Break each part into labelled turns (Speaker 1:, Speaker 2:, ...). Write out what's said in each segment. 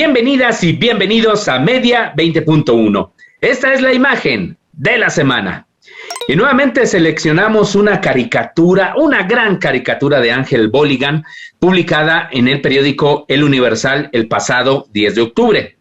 Speaker 1: Bienvenidas y bienvenidos a Media 20.1. Esta es la imagen de la semana. Y nuevamente seleccionamos una caricatura, una gran caricatura de Ángel Bolligan, publicada en el periódico El Universal el pasado 10 de octubre.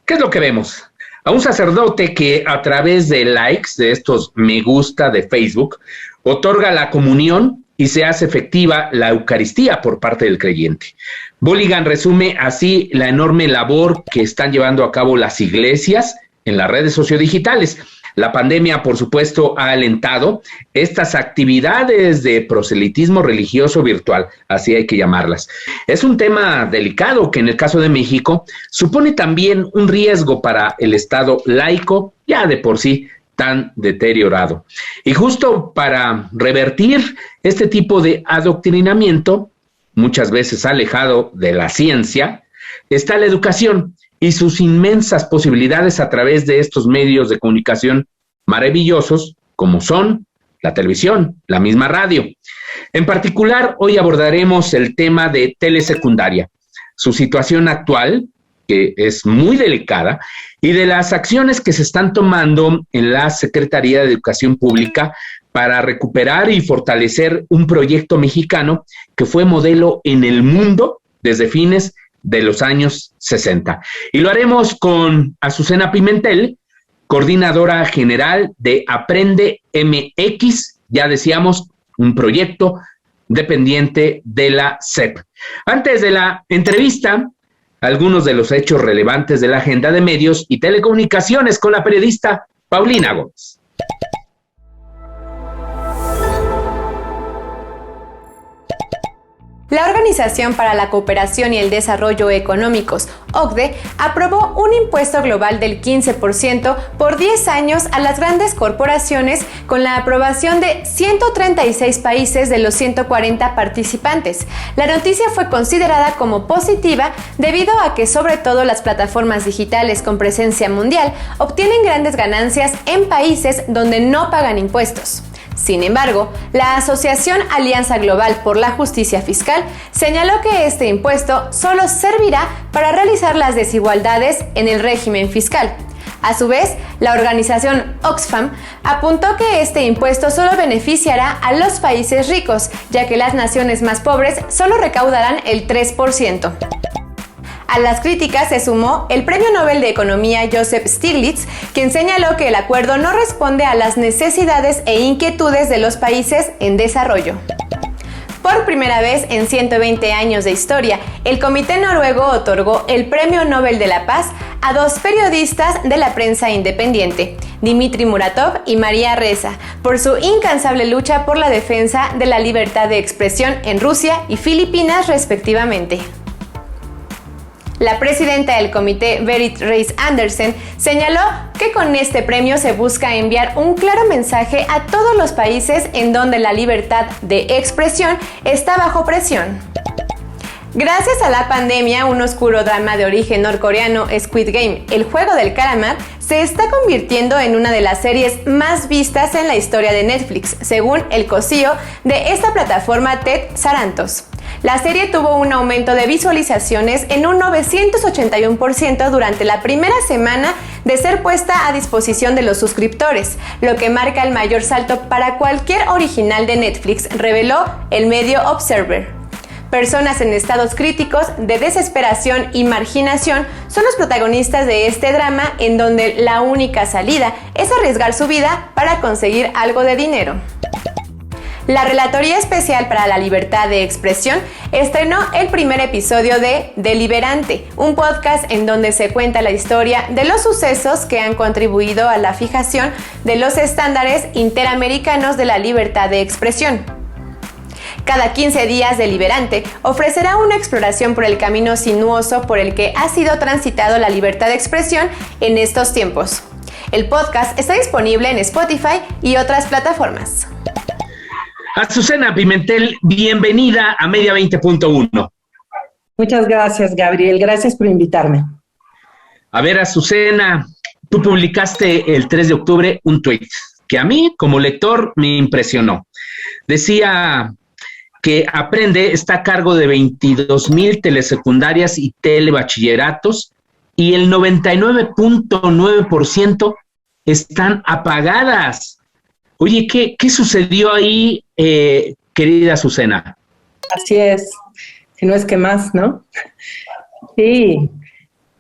Speaker 1: ¿Qué es lo que vemos? A un sacerdote que a través de likes, de estos me gusta de Facebook, otorga la comunión y se hace efectiva la Eucaristía por parte del creyente. Bolligan resume así la enorme labor que están llevando a cabo las iglesias en las redes sociodigitales. La pandemia, por supuesto, ha alentado estas actividades de proselitismo religioso virtual, así hay que llamarlas. Es un tema delicado que en el caso de México supone también un riesgo para el Estado laico, ya de por sí tan deteriorado. Y justo para revertir este tipo de adoctrinamiento, muchas veces alejado de la ciencia, está la educación y sus inmensas posibilidades a través de estos medios de comunicación maravillosos, como son la televisión, la misma radio. En particular, hoy abordaremos el tema de telesecundaria, su situación actual, que es muy delicada, y de las acciones que se están tomando en la Secretaría de Educación Pública para recuperar y fortalecer un proyecto mexicano que fue modelo en el mundo desde fines de los años 60. Y lo haremos con Azucena Pimentel, coordinadora general de Aprende MX, ya decíamos, un proyecto dependiente de la SEP. Antes de la entrevista, algunos de los hechos relevantes de la agenda de medios y telecomunicaciones con la periodista Paulina Gómez.
Speaker 2: La Organización para la Cooperación y el Desarrollo Económicos, OCDE, aprobó un impuesto global del 15% por 10 años a las grandes corporaciones con la aprobación de 136 países de los 140 participantes. La noticia fue considerada como positiva debido a que sobre todo las plataformas digitales con presencia mundial obtienen grandes ganancias en países donde no pagan impuestos. Sin embargo, la Asociación Alianza Global por la Justicia Fiscal señaló que este impuesto solo servirá para realizar las desigualdades en el régimen fiscal. A su vez, la organización Oxfam apuntó que este impuesto solo beneficiará a los países ricos, ya que las naciones más pobres solo recaudarán el 3%. A las críticas se sumó el Premio Nobel de Economía Joseph Stiglitz, quien señaló que el acuerdo no responde a las necesidades e inquietudes de los países en desarrollo. Por primera vez en 120 años de historia, el Comité Noruego otorgó el Premio Nobel de la Paz a dos periodistas de la prensa independiente, Dmitry Muratov y María Ressa, por su incansable lucha por la defensa de la libertad de expresión en Rusia y Filipinas, respectivamente. La presidenta del comité, Berit Reiss-Andersen, señaló que con este premio se busca enviar un claro mensaje a todos los países en donde la libertad de expresión está bajo presión. Gracias a la pandemia, un oscuro drama de origen norcoreano, Squid Game, el juego del calamar, se está convirtiendo en una de las series más vistas en la historia de Netflix, según el CEO de esta plataforma, Ted Sarandos. La serie tuvo un aumento de visualizaciones en un 981% durante la primera semana de ser puesta a disposición de los suscriptores, lo que marca el mayor salto para cualquier original de Netflix, reveló el medio Observer. Personas en estados críticos de desesperación y marginación son los protagonistas de este drama, en donde la única salida es arriesgar su vida para conseguir algo de dinero. La Relatoría Especial para la Libertad de Expresión estrenó el primer episodio de Deliberante, un podcast en donde se cuenta la historia de los sucesos que han contribuido a la fijación de los estándares interamericanos de la libertad de expresión. Cada 15 días, Deliberante ofrecerá una exploración por el camino sinuoso por el que ha sido transitado la libertad de expresión en estos tiempos. El podcast está disponible en Spotify y otras plataformas.
Speaker 1: Azucena Pimentel, bienvenida a Media 20.1.
Speaker 3: Muchas gracias, Gabriel. Gracias por invitarme.
Speaker 1: A ver, Azucena, tú publicaste el 3 de octubre un tuit que a mí, como lector, me impresionó. Decía: que Aprende está a cargo de 22,000 telesecundarias y telebachilleratos y el 99.9% están apagadas. Oye, ¿qué sucedió ahí, querida Azucena?
Speaker 3: Así es, si no es que más, ¿no? Sí,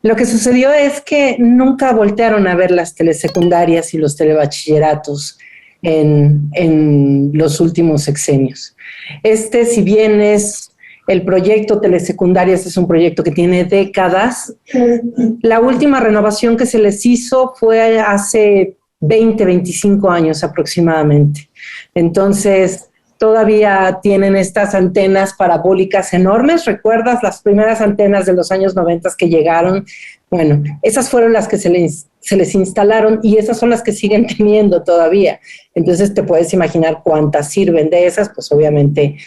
Speaker 3: lo que sucedió es que nunca voltearon a ver las telesecundarias y los telebachilleratos en los últimos sexenios. Si bien es el proyecto Telesecundarias, es un proyecto que tiene décadas, la última renovación que se les hizo fue hace 20, 25 años aproximadamente. Entonces, todavía tienen estas antenas parabólicas enormes. ¿Recuerdas las primeras antenas de los años 90 que llegaron? Bueno, esas fueron las que se les instalaron y esas son las que siguen teniendo todavía. Entonces te puedes imaginar cuántas sirven de esas, pues obviamente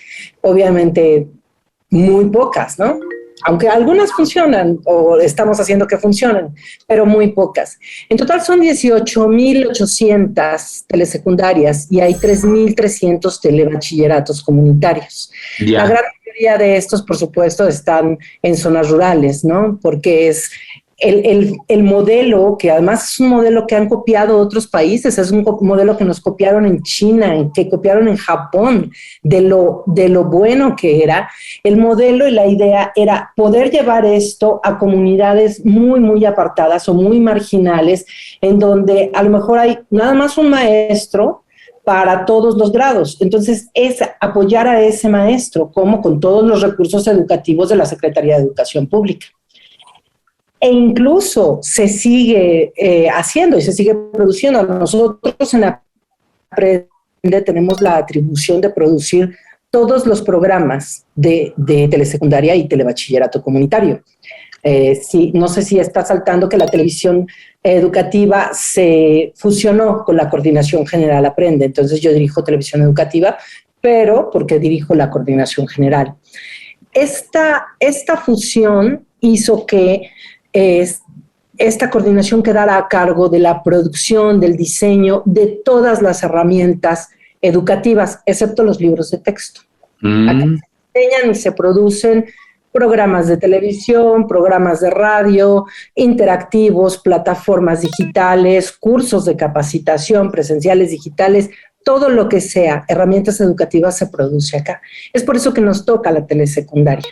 Speaker 3: muy pocas, ¿no? Aunque algunas funcionan o estamos haciendo que funcionen, pero muy pocas. En total son 18,800 telesecundarias y hay 3,300 telebachilleratos comunitarios. Yeah. La gran mayoría de estos, por supuesto, están en zonas rurales, ¿no? Porque es el modelo, que además es un modelo que han copiado otros países, es un modelo que nos copiaron en China, que copiaron en Japón, de lo bueno que era. El modelo y la idea era poder llevar esto a comunidades muy, muy apartadas o muy marginales, en donde a lo mejor hay nada más un maestro para todos los grados. Entonces, es apoyar a ese maestro, como con todos los recursos educativos de la Secretaría de Educación Pública. E incluso se sigue haciendo y se sigue produciendo. Nosotros en Aprende tenemos la atribución de producir todos los programas de telesecundaria y telebachillerato comunitario. Sí, no sé si está saltando que la televisión educativa se fusionó con la Coordinación General Aprende. Entonces yo dirijo televisión educativa, pero porque dirijo la Coordinación General. Esta fusión hizo que esta coordinación quedará a cargo de la producción, del diseño de todas las herramientas educativas, excepto los libros de texto. Aquí se diseñan y se producen programas de televisión, programas de radio, interactivos, plataformas digitales, cursos de capacitación, presenciales digitales, todo lo que sea, herramientas educativas se produce acá. Es por eso que nos toca la telesecundaria.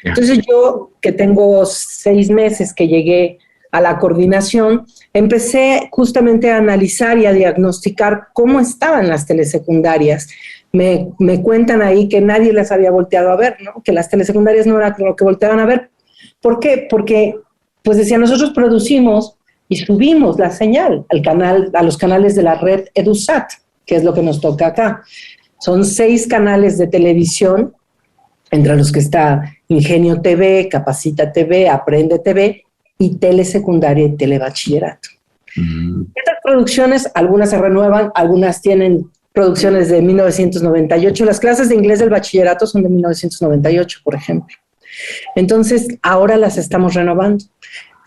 Speaker 3: Entonces yo, que tengo 6 meses que llegué a la coordinación, empecé justamente a analizar y a diagnosticar cómo estaban las telesecundarias. Me cuentan ahí que nadie las había volteado a ver, ¿no? Que las telesecundarias no era lo que volteaban a ver. ¿Por qué? Porque, pues decía, nosotros producimos y subimos la señal a los canales de la red EduSat, que es lo que nos toca acá. Son 6 canales de televisión, entre los que está Ingenio TV, Capacita TV, Aprende TV y telesecundaria y telebachillerato. Estas producciones, algunas se renuevan, algunas tienen producciones de 1998. Las clases de inglés del bachillerato son de 1998, por ejemplo. Entonces, ahora las estamos renovando.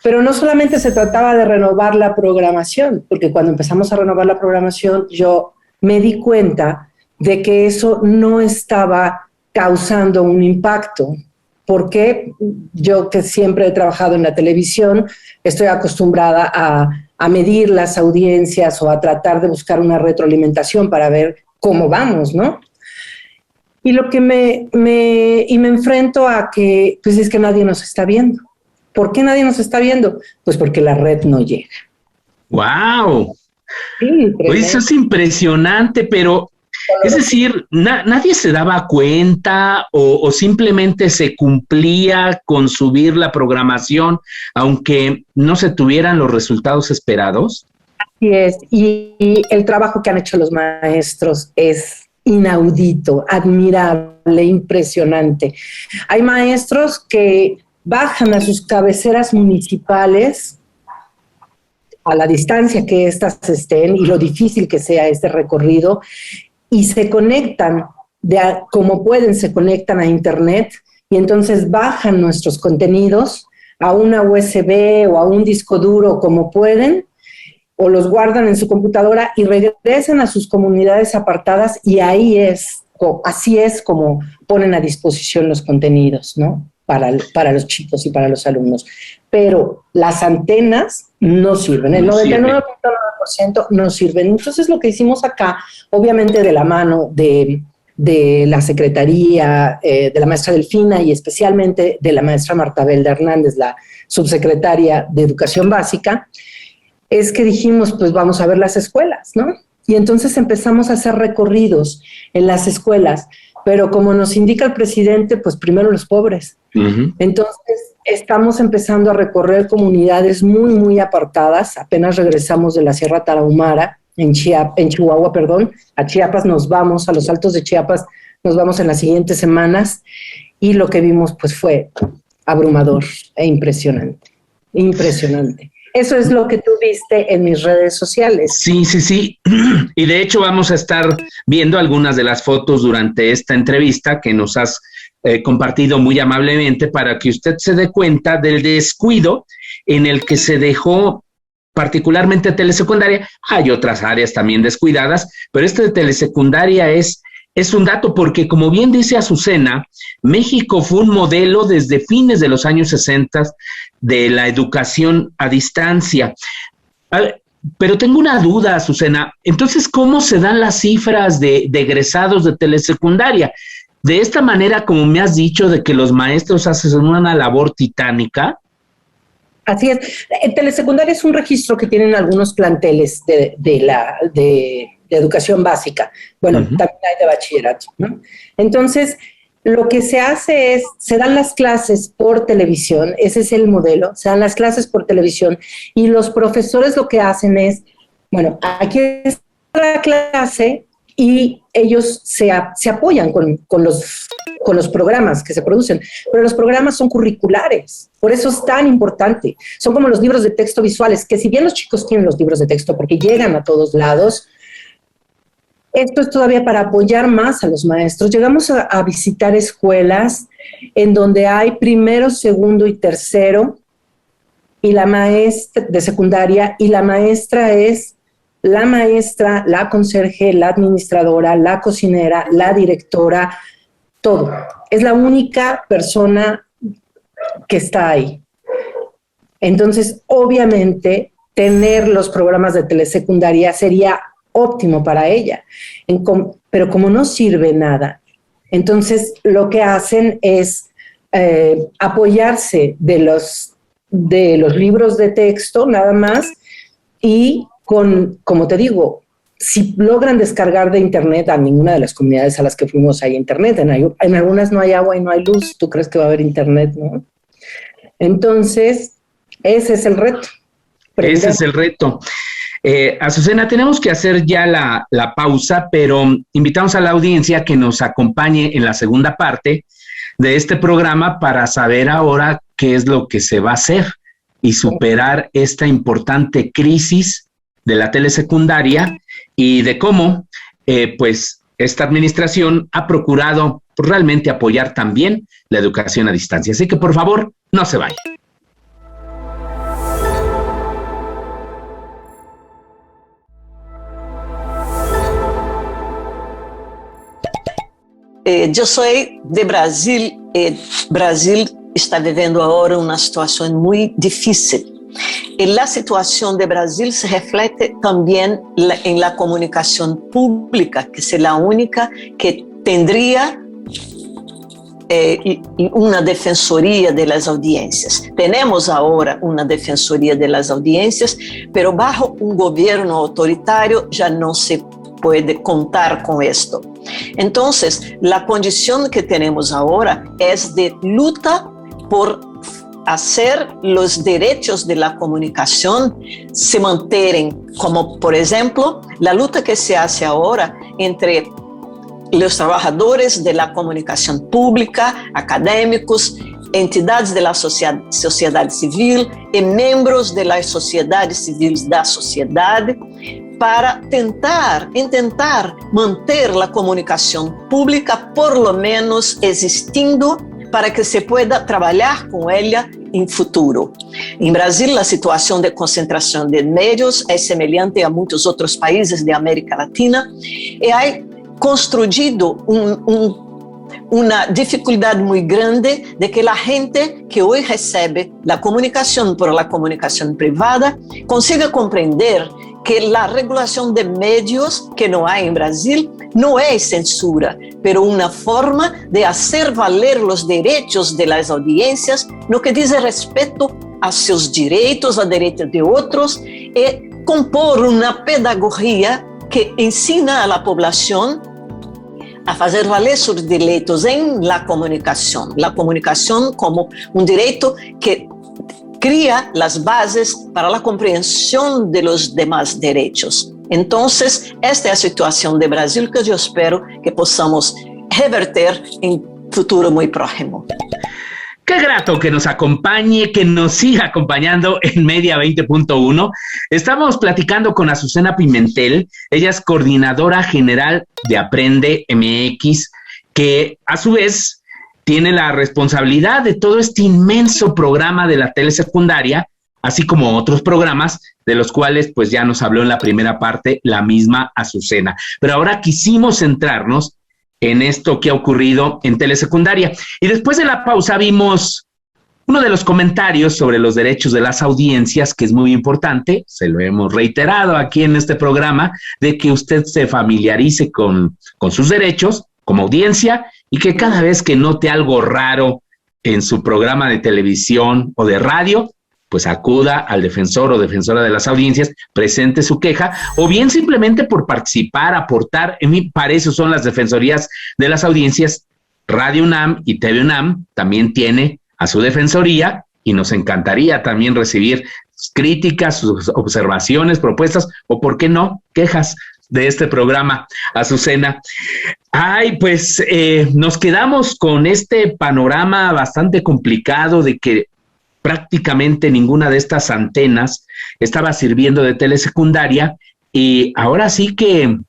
Speaker 3: Pero no solamente se trataba de renovar la programación, porque cuando empezamos a renovar la programación, yo me di cuenta de que eso no estaba causando un impacto, porque yo, que siempre he trabajado en la televisión, estoy acostumbrada a medir las audiencias o a tratar de buscar una retroalimentación para ver cómo vamos, ¿no? Y lo que me enfrento a que, pues es que nadie nos está viendo. ¿Por qué nadie nos está viendo? Pues porque la red no llega.
Speaker 1: ¡Wow! Sí, oye, eso es impresionante, pero es decir, nadie se daba cuenta o simplemente se cumplía con subir la programación, aunque no se tuvieran los resultados esperados.
Speaker 3: Así es, y el trabajo que han hecho los maestros es inaudito, admirable, impresionante. Hay maestros que bajan a sus cabeceras municipales a la distancia que éstas estén y lo difícil que sea este recorrido, y se conectan, como pueden, se conectan a internet, y entonces bajan nuestros contenidos a una USB o a un disco duro como pueden, o los guardan en su computadora y regresan a sus comunidades apartadas, y ahí es así es como ponen a disposición los contenidos, ¿no? Para los chicos y para los alumnos. Pero las antenas no sirven, el 99.9% no sirven. Entonces lo que hicimos acá, obviamente de la mano de la Secretaría, de la maestra Delfina y especialmente de la maestra Marta Belda Hernández, la subsecretaria de Educación Básica, es que dijimos, pues vamos a ver las escuelas, ¿no? Y entonces empezamos a hacer recorridos en las escuelas, pero como nos indica el presidente, pues primero los pobres. Uh-huh. Entonces estamos empezando a recorrer comunidades muy, muy apartadas. Apenas regresamos de la Sierra Tarahumara, en Chihuahua, a Chiapas nos vamos, a los Altos de Chiapas nos vamos en las siguientes semanas, y lo que vimos pues fue abrumador e impresionante, impresionante. Eso es lo que tú viste en mis redes sociales.
Speaker 1: Sí. Y de hecho vamos a estar viendo algunas de las fotos durante esta entrevista que nos has compartido muy amablemente para que usted se dé cuenta del descuido en el que se dejó particularmente telesecundaria. Hay otras áreas también descuidadas, pero de telesecundaria es un dato porque, como bien dice Azucena, México fue un modelo desde fines de los años 60 de la educación a distancia. Pero tengo una duda, Azucena. Entonces, ¿cómo se dan las cifras de egresados de telesecundaria? De esta manera, como me has dicho, de que los maestros hacen una labor titánica.
Speaker 3: Así es. En telesecundaria es un registro que tienen algunos planteles de educación básica. Bueno, uh-huh. También hay de bachillerato, ¿no? Entonces, lo que se hace es, se dan las clases por televisión, ese es el modelo, se dan las clases por televisión, y los profesores lo que hacen es, bueno, aquí es la clase, y ellos se apoyan con los programas que se producen, pero los programas son curriculares, por eso es tan importante. Son como los libros de texto visuales, que si bien los chicos tienen los libros de texto porque llegan a todos lados, esto es todavía para apoyar más a los maestros. Llegamos a visitar escuelas en donde hay primero, segundo y tercero, y la maestra de secundaria, y la maestra es la conserje, la administradora, la cocinera, la directora, todo. Es la única persona que está ahí. Entonces, obviamente, tener los programas de telesecundaria sería óptimo para ella, pero como no sirve nada, entonces lo que hacen es apoyarse de los libros de texto nada más, y como te digo, si logran descargar de internet, a ninguna de las comunidades a las que fuimos hay internet, en algunas no hay agua y no hay luz, ¿tú crees que va a haber internet, no? Entonces, ese es el reto.
Speaker 1: Ese es el reto. Azucena, tenemos que hacer ya la pausa, pero invitamos a la audiencia que nos acompañe en la segunda parte de este programa para saber ahora qué es lo que se va a hacer y superar esta importante crisis de la telesecundaria y de cómo pues esta administración ha procurado realmente apoyar también la educación a distancia. Así que por favor, no se vayan.
Speaker 4: Eu sou de Brasil e Brasil está vivendo agora uma situação muito difícil. E a situação de Brasil se reflete também em la comunicação pública, que será a única que teria uma defensoria das audiências. Temos agora uma defensoria das audiências, pero bajo um governo autoritário já não se pode contar com isto. Então, a condição que temos agora é de luta por hacer los derechos de la comunicación se mantengan, como por ejemplo la lucha que se hace ahora entre los trabajadores de la comunicación pública, académicos, entidades de la sociedad civil y miembros de las sociedades civiles da sociedade para intentar manter la comunicación pública por lo menos existindo para que se pueda trabalhar com ela em futuro. Em Brasil, a situação de concentração de médios é semelhante a muitos outros países da América Latina e há construido una dificultad muy grande de que la gente que hoy recibe la comunicación por la comunicación privada consiga comprender que la regulación de medios que no hay en Brasil no es censura, pero una forma de hacer valer los derechos de las audiencias, lo que dice respeto a sus derechos, a derechos de otros, y compor una pedagogía que ensina a la población a fazer valer sus derechos en la comunicación como un derecho que cría las bases para la comprensión de los demás derechos. Entonces, esta es la situación de Brasil que yo espero que podamos reverter en futuro muy próximo.
Speaker 1: Qué grato que nos acompañe, que nos siga acompañando en Media 20.1. Estamos platicando con Azucena Pimentel. Ella es coordinadora general de Aprende MX, que a su vez tiene la responsabilidad de todo este inmenso programa de la telesecundaria, así como otros programas de los cuales pues ya nos habló en la primera parte la misma Azucena. Pero ahora quisimos centrarnos en esto que ha ocurrido en telesecundaria. Y después de la pausa vimos uno de los comentarios sobre los derechos de las audiencias, que es muy importante, se lo hemos reiterado aquí en este programa, de que usted se familiarice con sus derechos como audiencia y que cada vez que note algo raro en su programa de televisión o de radio, pues acuda al defensor o defensora de las audiencias, presente su queja, o bien simplemente por participar, aportar. Para eso son las defensorías de las audiencias. Radio UNAM y TV UNAM también tiene a su defensoría y nos encantaría también recibir críticas, sus observaciones, propuestas o, ¿por qué no?, quejas de este programa. Azucena, pues nos quedamos con este panorama bastante complicado de que prácticamente ninguna de estas antenas estaba sirviendo de telesecundaria y ahora sí que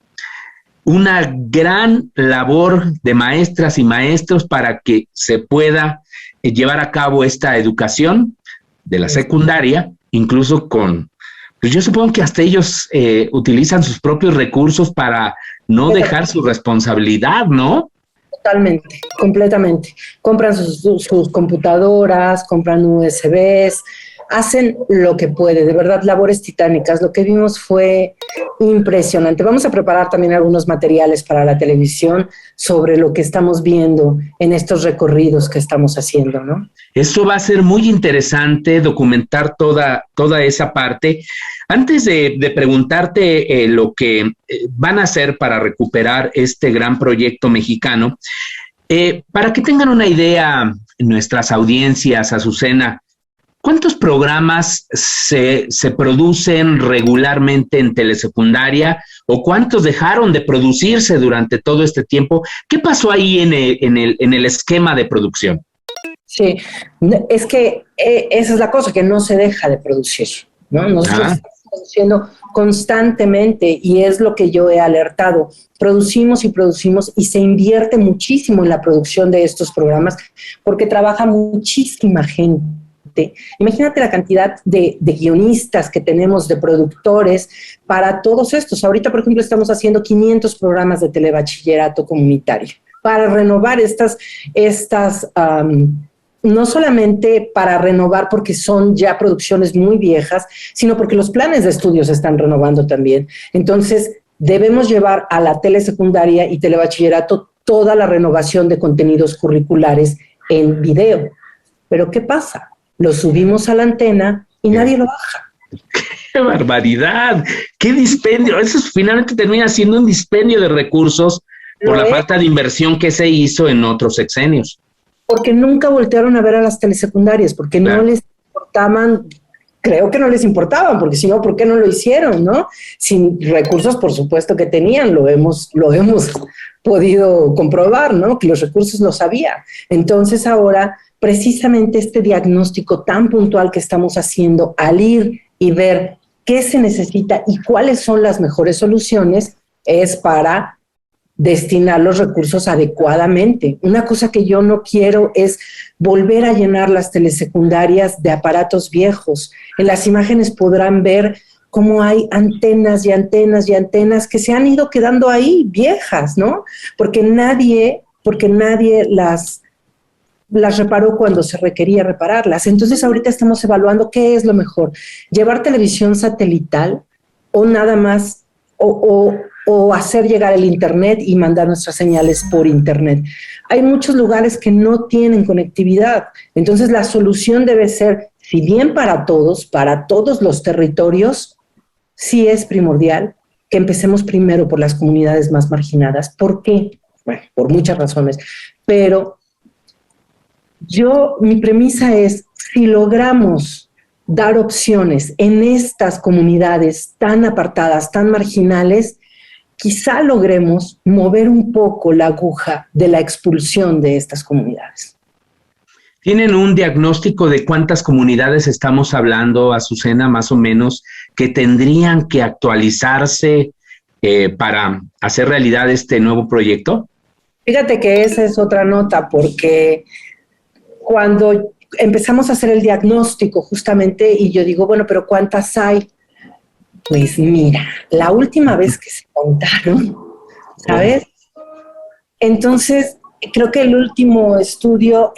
Speaker 1: una gran labor de maestras y maestros para que se pueda llevar a cabo esta educación de la secundaria, incluso pues yo supongo que hasta ellos utilizan sus propios recursos para no dejar su responsabilidad, ¿no?
Speaker 3: Totalmente, completamente. Compran sus computadoras, compran USBs, hacen lo que puede, de verdad, labores titánicas. Lo que vimos fue impresionante. Vamos a preparar también algunos materiales para la televisión sobre lo que estamos viendo en estos recorridos que estamos haciendo, ¿no?
Speaker 1: Eso va a ser muy interesante, documentar toda esa parte. Antes de preguntarte lo que van a hacer para recuperar este gran proyecto mexicano, para que tengan una idea nuestras audiencias, Azucena, ¿cuántos programas se producen regularmente en telesecundaria o cuántos dejaron de producirse durante todo este tiempo? ¿Qué pasó ahí en el esquema de producción?
Speaker 3: Sí, es que esa es la cosa, que no se deja de producir, ¿no? Nosotros estamos produciendo constantemente y es lo que yo he alertado. Producimos y se invierte muchísimo en la producción de estos programas porque trabaja muchísima gente. Imagínate la cantidad de guionistas que tenemos, de productores para todos estos. Ahorita, por ejemplo, estamos haciendo 500 programas de telebachillerato comunitario para renovar estas no solamente para renovar porque son ya producciones muy viejas, sino porque los planes de estudios se están renovando también. Entonces, debemos llevar a la telesecundaria y telebachillerato toda la renovación de contenidos curriculares en video. Pero ¿qué pasa? Lo subimos a la antena y nadie lo baja.
Speaker 1: ¡Qué barbaridad! ¡Qué dispendio! Eso finalmente termina siendo un dispendio de recursos por la falta de inversión que se hizo en otros sexenios.
Speaker 3: Porque nunca voltearon a ver a las telesecundarias, porque no les importaban, creo que no les importaban, porque si no, ¿por qué no lo hicieron, no? Sin recursos, por supuesto que tenían, lo hemos podido comprobar, ¿no? Que los recursos los había. Entonces ahora, precisamente este diagnóstico tan puntual que estamos haciendo al ir y ver qué se necesita y cuáles son las mejores soluciones es para destinar los recursos adecuadamente. Una cosa que yo no quiero es volver a llenar las telesecundarias de aparatos viejos. En las imágenes podrán ver cómo hay antenas y antenas y antenas que se han ido quedando ahí viejas, ¿no? Porque nadie las reparó cuando se requería repararlas. Entonces ahorita estamos evaluando qué es lo mejor, llevar televisión satelital o nada más, o hacer llegar el internet y mandar nuestras señales por internet. Hay muchos lugares que no tienen conectividad, entonces la solución debe ser, si bien para todos los territorios, sí es primordial que empecemos primero por las comunidades más marginadas. ¿Por qué? Bueno, por muchas razones, pero mi premisa es, si logramos dar opciones en estas comunidades tan apartadas, tan marginales, quizá logremos mover un poco la aguja de la expulsión de estas comunidades.
Speaker 1: ¿Tienen un diagnóstico de cuántas comunidades estamos hablando, Azucena, más o menos, que tendrían que actualizarse para hacer realidad este nuevo proyecto?
Speaker 3: Fíjate que esa es otra nota, porque cuando empezamos a hacer el diagnóstico justamente, y yo digo, bueno, pero ¿cuántas hay? Pues mira, la última vez que se contaron, ¿sabes? Entonces, creo que el último estudio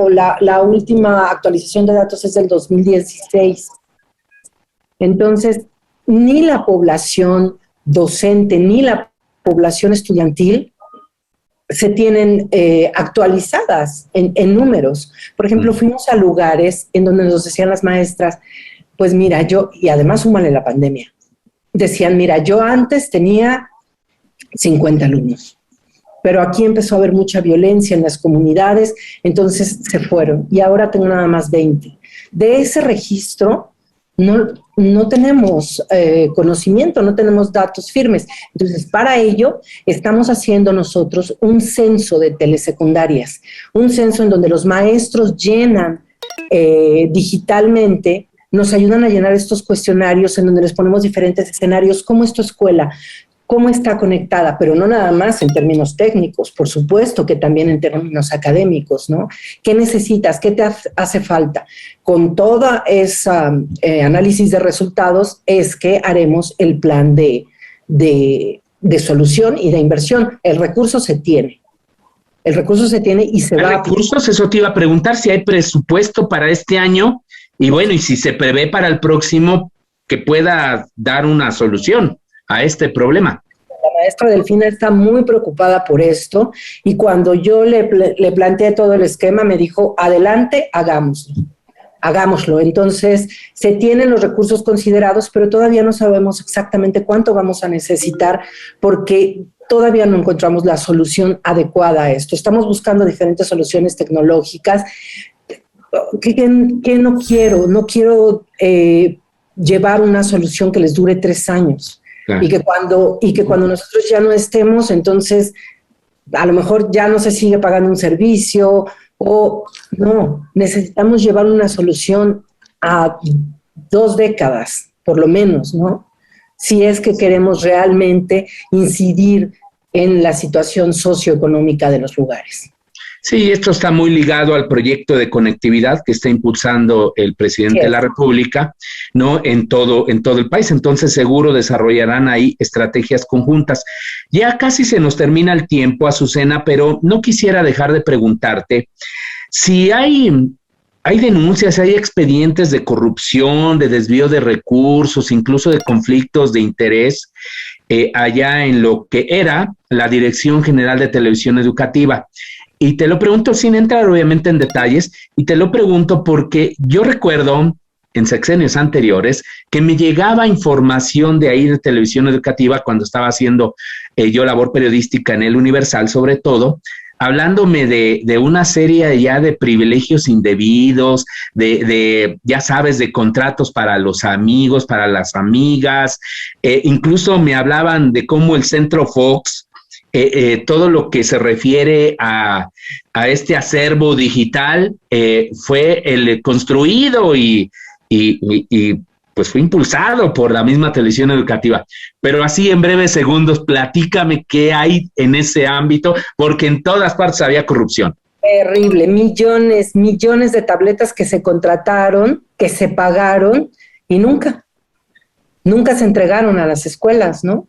Speaker 3: la última actualización de datos es del 2016. Entonces, ni la población docente, ni la población estudiantil se tienen actualizadas en números. Por ejemplo, fuimos a lugares en donde nos decían las maestras, pues mira, y además súmale la pandemia, decían, mira, yo antes tenía 50 alumnos, pero aquí empezó a haber mucha violencia en las comunidades, entonces se fueron, y ahora tengo nada más 20. De ese registro no tenemos conocimiento, no tenemos datos firmes. Entonces, para ello, estamos haciendo nosotros un censo de telesecundarias, un censo en donde los maestros llenan digitalmente, nos ayudan a llenar estos cuestionarios en donde les ponemos diferentes escenarios, cómo es tu escuela, cómo está conectada, pero no nada más en términos técnicos, por supuesto que también en términos académicos, ¿no? ¿Qué necesitas? ¿Qué te hace falta? Con toda esa análisis de resultados es que haremos el plan de solución y de inversión. El recurso se tiene. El recurso se tiene y se va.
Speaker 1: ¿Hay recursos? Eso te iba a preguntar, si hay presupuesto para este año y bueno, y si se prevé para el próximo que pueda dar una solución a este problema.
Speaker 3: La maestra Delfina está muy preocupada por esto y cuando yo le planteé todo el esquema me dijo, adelante, hagámoslo. Entonces, se tienen los recursos considerados, pero todavía no sabemos exactamente cuánto vamos a necesitar porque todavía no encontramos la solución adecuada a esto. Estamos buscando diferentes soluciones tecnológicas que no quiero llevar una solución que les dure 3 años. Claro. Y que cuando nosotros ya no estemos, entonces a lo mejor ya no se sigue pagando un servicio o no, necesitamos llevar una solución a 2 décadas, por lo menos, ¿no? Si es que queremos realmente incidir en la situación socioeconómica de los lugares.
Speaker 1: Sí, esto está muy ligado al proyecto de conectividad que está impulsando el presidente de la República, ¿no? En todo el país. Entonces, seguro desarrollarán ahí estrategias conjuntas. Ya casi se nos termina el tiempo, Azucena, pero no quisiera dejar de preguntarte si hay denuncias, hay expedientes de corrupción, de desvío de recursos, incluso de conflictos de interés allá en lo que era la Dirección General de Televisión Educativa. Y te lo pregunto sin entrar obviamente en detalles, y te lo pregunto porque yo recuerdo en sexenios anteriores que me llegaba información de ahí de televisión educativa cuando estaba haciendo yo labor periodística en El Universal, sobre todo, hablándome de una serie ya de privilegios indebidos, ya sabes, de contratos para los amigos, para las amigas, incluso me hablaban de cómo el Centro Fox, todo lo que se refiere a este acervo digital fue el construido y pues fue impulsado por la misma televisión educativa. Pero así en breves segundos, platícame qué hay en ese ámbito, porque en todas partes había corrupción.
Speaker 3: Terrible, millones de tabletas que se contrataron, que se pagaron y nunca nunca se entregaron a las escuelas, ¿no?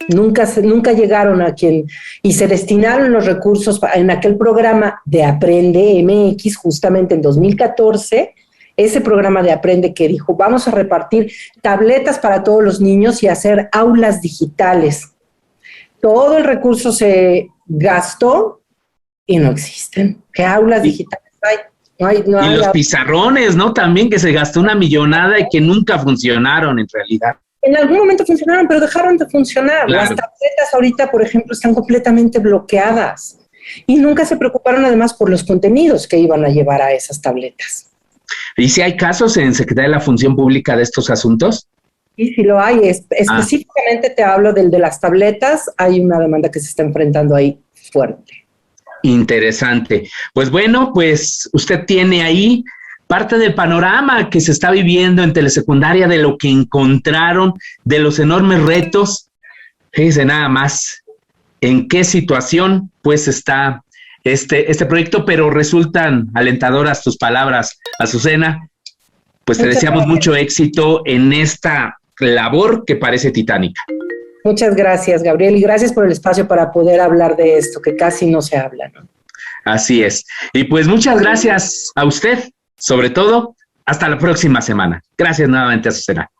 Speaker 3: Nunca llegaron a quien, y se destinaron los recursos en aquel programa de Aprende MX, justamente en 2014, ese programa de Aprende que dijo, vamos a repartir tabletas para todos los niños y hacer aulas digitales. Todo el recurso se gastó y no existen. ¿Qué aulas digitales hay? No hay
Speaker 1: los pizarrones, ¿no? También que se gastó una millonada y que nunca funcionaron en realidad.
Speaker 3: En algún momento funcionaron, pero dejaron de funcionar. Claro. Las tabletas ahorita, por ejemplo, están completamente bloqueadas. Y nunca se preocuparon además por los contenidos que iban a llevar a esas tabletas.
Speaker 1: ¿Y si hay casos en Secretaría de la Función Pública de estos asuntos?
Speaker 3: Sí, sí lo hay. Específicamente te hablo del de las tabletas. Hay una demanda que se está enfrentando ahí fuerte.
Speaker 1: Interesante. Pues bueno, pues usted tiene ahí parte del panorama que se está viviendo en telesecundaria, de lo que encontraron, de los enormes retos. Fíjese nada más en qué situación pues está este proyecto, pero resultan alentadoras tus palabras, Azucena. Pues te deseamos mucho éxito en esta labor que parece titánica.
Speaker 3: Muchas gracias, Gabriel, y gracias por el espacio para poder hablar de esto, que casi no se habla, ¿no?
Speaker 1: Así es. Y pues muchas gracias a usted, sobre todo, hasta la próxima semana. Gracias nuevamente, Azucena.